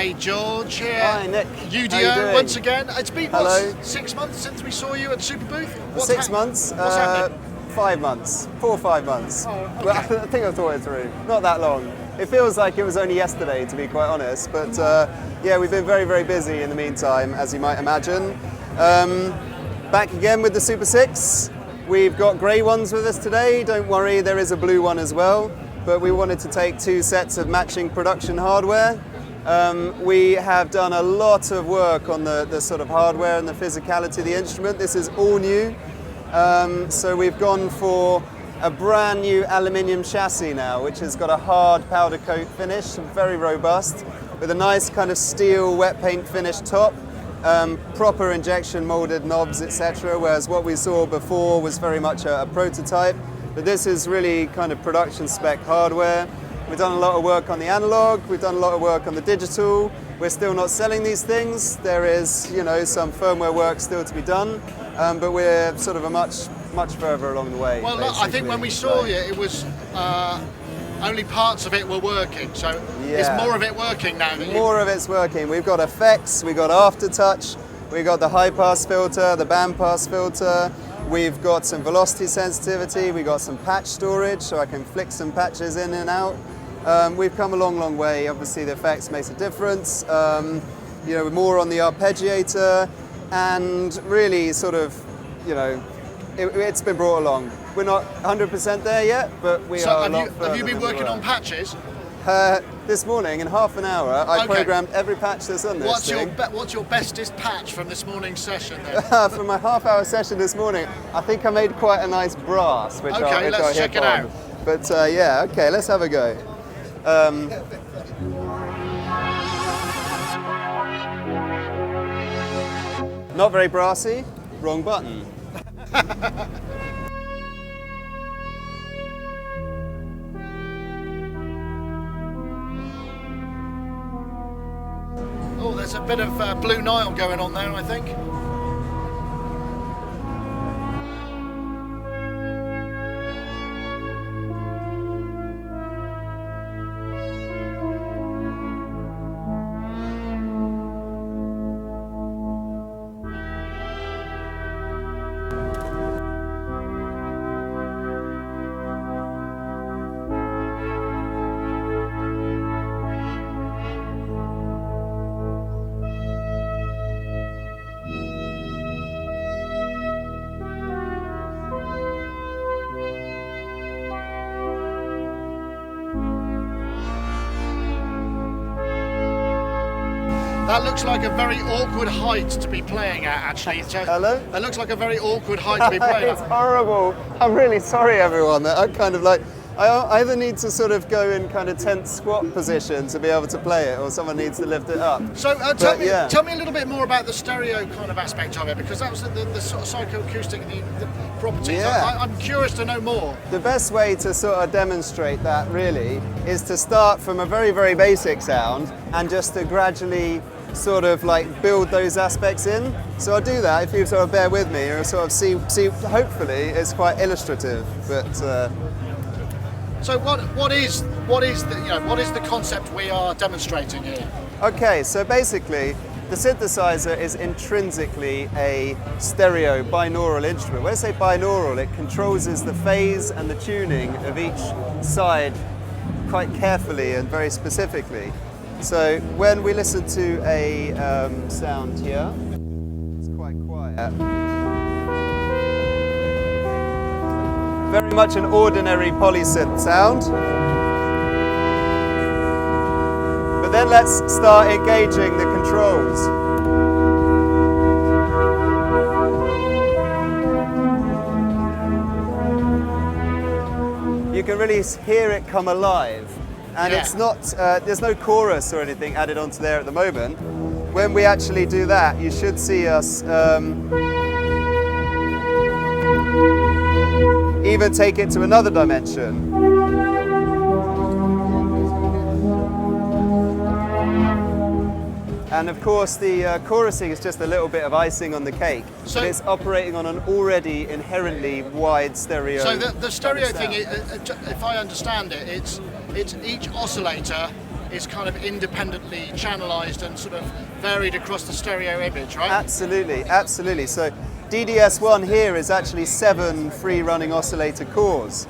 Hey George here. Hi Nick. UDO once again. It's been Hello. 6 months since we saw you at Super Booth. 6 months? What's happening? 5 months. 4 or 5 months. Oh, okay. Well, I think I've thought it through. Not that long. It feels like it was only yesterday, to be quite honest. But yeah, we've been very, very busy in the meantime, as you might imagine. Back again with the Super 6. We've got grey ones with us today. Don't worry, there is a blue one as well. But we wanted to take 2 sets of matching production hardware. We have done a lot of work on the sort of hardware and the physicality of the instrument. This is all new. So we've gone for a brand new aluminium chassis now, which has got a hard powder coat finish, very robust, with a nice kind of steel wet paint finish top, proper injection molded knobs, etc. Whereas what we saw before was very much a prototype. But this is really kind of production spec hardware. We've done a lot of work on the analog, we've done a lot of work on the digital. We're still not selling these things. There is, you know, some firmware work still to be done, but we're sort of a much further along the way. Well, look, I think when we saw you, it was only parts of it were working. So is more of it working now? More of it's working. We've got effects, we've got aftertouch, we've got the high pass filter, the band pass filter. We've got some velocity sensitivity, we've got some patch storage, so I can flick some patches in and out. We've come a long, long way. Obviously the effects makes a difference. You know, more on the arpeggiator, and really sort of, you know, it's been brought along. We're not 100% there yet, but we are a lot further. Have you been working on patches? This morning, in half an hour, I programmed every patch that's on this thing. What's your bestest patch from this morning's session then? From my half-hour session this morning, I think I made quite a nice brass, which let's check it out. But yeah, okay, let's have a go. Not very brassy, wrong button. Oh, there's a bit of Blue Nile going on there, I think. That looks like a very awkward height to be playing at, actually. Hello? That looks like a very awkward height to be playing It's horrible. I'm really sorry, everyone. I'm kind of like, I either need to sort of go in kind of tense squat position to be able to play it, or someone needs to lift it up. So tell me a little bit more about the stereo kind of aspect of it, because that was the sort of psychoacoustic, the properties. Yeah. I'm curious to know more. The best way to sort of demonstrate that really is to start from a very, very basic sound and just to gradually sort of like build those aspects in. So I'll do that if you sort of bear with me, or sort of see hopefully it's quite illustrative. But so what is the concept we are demonstrating here? okay, so basically the synthesizer is intrinsically a stereo binaural instrument. When I say binaural, it controls the phase and the tuning of each side quite carefully and very specifically. So when we listen to a sound here, it's quite quiet. Very much an ordinary polysynth sound. But then let's start engaging the controls. You can really hear it come alive. And it's not, there's no chorus or anything added onto there at the moment. When we actually do that, you should see us even take it to another dimension. And of course the chorusing is just a little bit of icing on the cake. So but it's operating on an already inherently wide stereo. So the stereo thing, if I understand it, it's each oscillator is kind of independently channelized and sort of varied across the stereo image, right? Absolutely, absolutely. So DDS1 here is actually 7 free-running oscillator cores,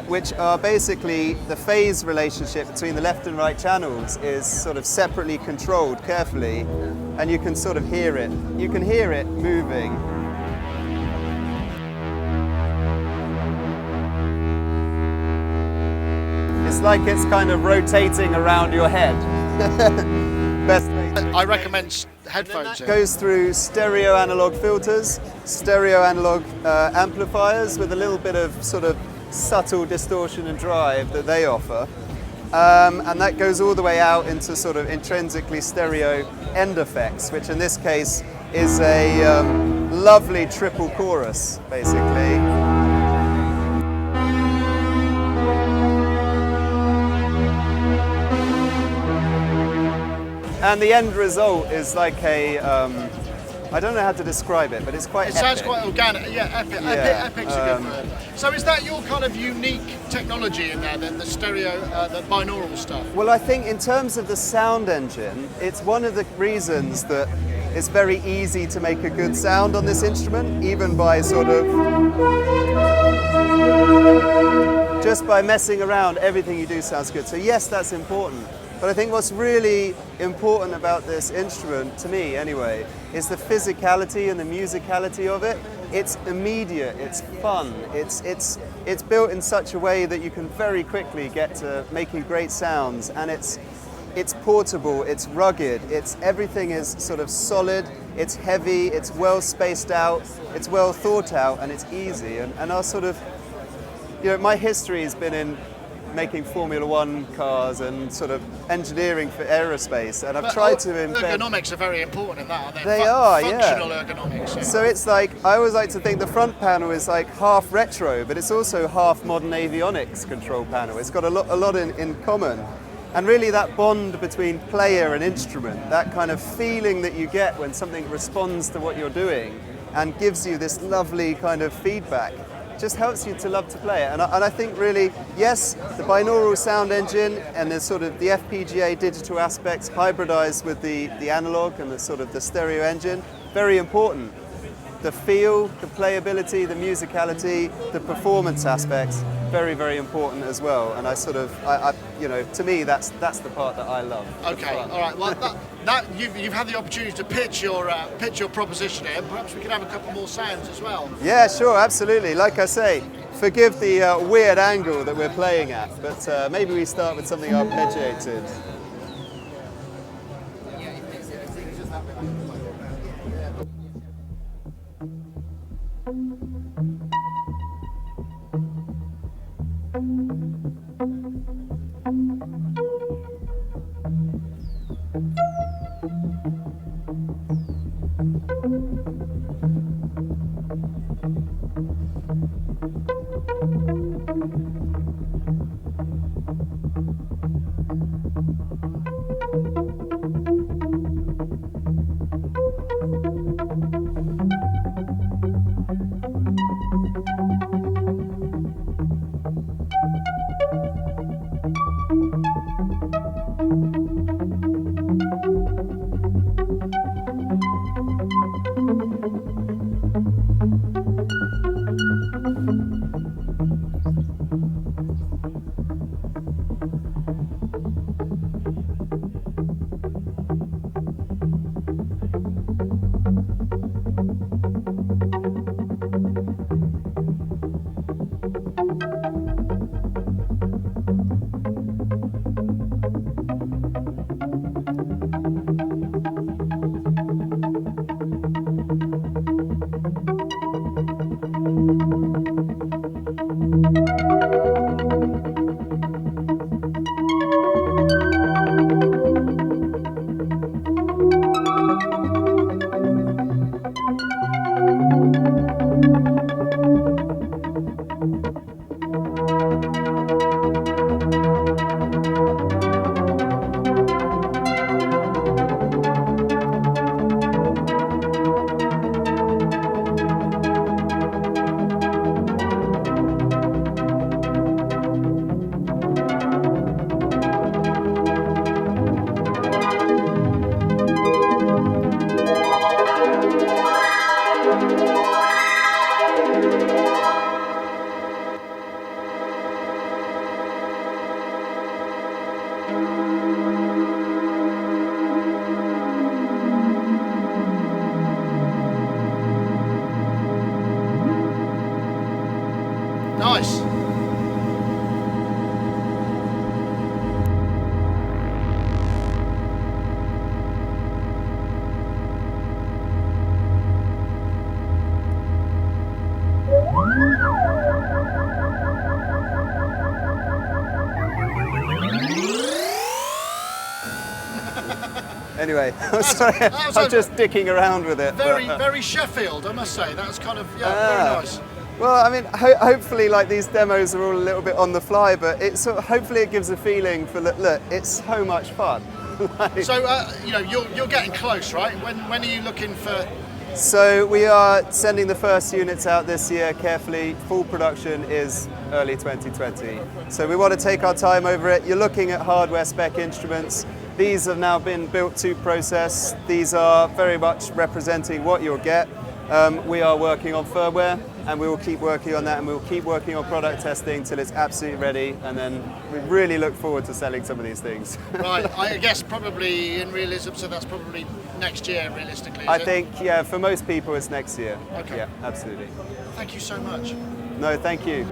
which are basically the phase relationship between the left and right channels is sort of separately controlled carefully, and you can sort of hear it. You can hear it moving. It's like it's kind of rotating around your head. Best way to I recommend headphones. It goes through stereo analog filters, stereo analog amplifiers with a little bit of sort of subtle distortion and drive that they offer. And that goes all the way out into sort of intrinsically stereo end effects, which in this case is a lovely triple chorus, basically. And the end result is like a, I don't know how to describe it, but it's quite epic. It sounds quite organic, yeah, epic. Yeah, Epic's a good word. So is that your kind of unique technology in there, the stereo, the binaural stuff? Well, I think in terms of the sound engine, it's one of the reasons that it's very easy to make a good sound on this instrument, even by sort of, just by messing around, everything you do sounds good. So yes, that's important. But I think what's really important about this instrument, to me anyway, is the physicality and the musicality of it. It's immediate, it's fun, it's built in such a way that you can very quickly get to making great sounds, and it's portable, it's rugged, everything is sort of solid, it's heavy, it's well spaced out, it's well thought out, and it's easy. And our sort of, you know, my history has been in making Formula One cars and sort of engineering for aerospace, and I've tried to embed... Ergonomics are very important in that, aren't they? They are, functional yeah. ergonomics. Yeah. So it's like, I always like to think the front panel is like half retro, but it's also half modern avionics control panel. It's got a lot in common. And really that bond between player and instrument, that kind of feeling that you get when something responds to what you're doing and gives you this lovely kind of feedback, just helps you to love to play it. And I think really, yes, the binaural sound engine and the sort of the FPGA digital aspects hybridized with the analog and the sort of the stereo engine, very important. The feel, the playability, the musicality, the performance aspects, very, very important as well. And I sort of, you know, to me, that's the part that I love. Okay, all right. Well, that you've had the opportunity to pitch your proposition here. Perhaps we could have a couple more sounds as well. Yeah, sure, absolutely. Like I say, forgive the weird angle that we're playing at, but maybe we start with something arpeggiated. Anyway, I'm sorry, I'm just dicking around with it. Very Sheffield, I must say. That's kind of very nice. Well, I mean, hopefully, like these demos are all a little bit on the fly, but it's sort of, hopefully it gives a feeling for look, it's so much fun. So you know, you're getting close, right? When are you looking for? So we are sending the first units out this year carefully. Full production is early 2020. So we want to take our time over it. You're looking at hardware spec instruments. These have now been built to process. These are very much representing what you'll get. We are working on firmware, and we will keep working on that, and we will keep working on product testing till it's absolutely ready, and then we really look forward to selling some of these things. Right, I guess probably in realism, so that's probably next year realistically. I think, yeah, for most people it's next year. Okay. Yeah, absolutely. Thank you so much. No, thank you.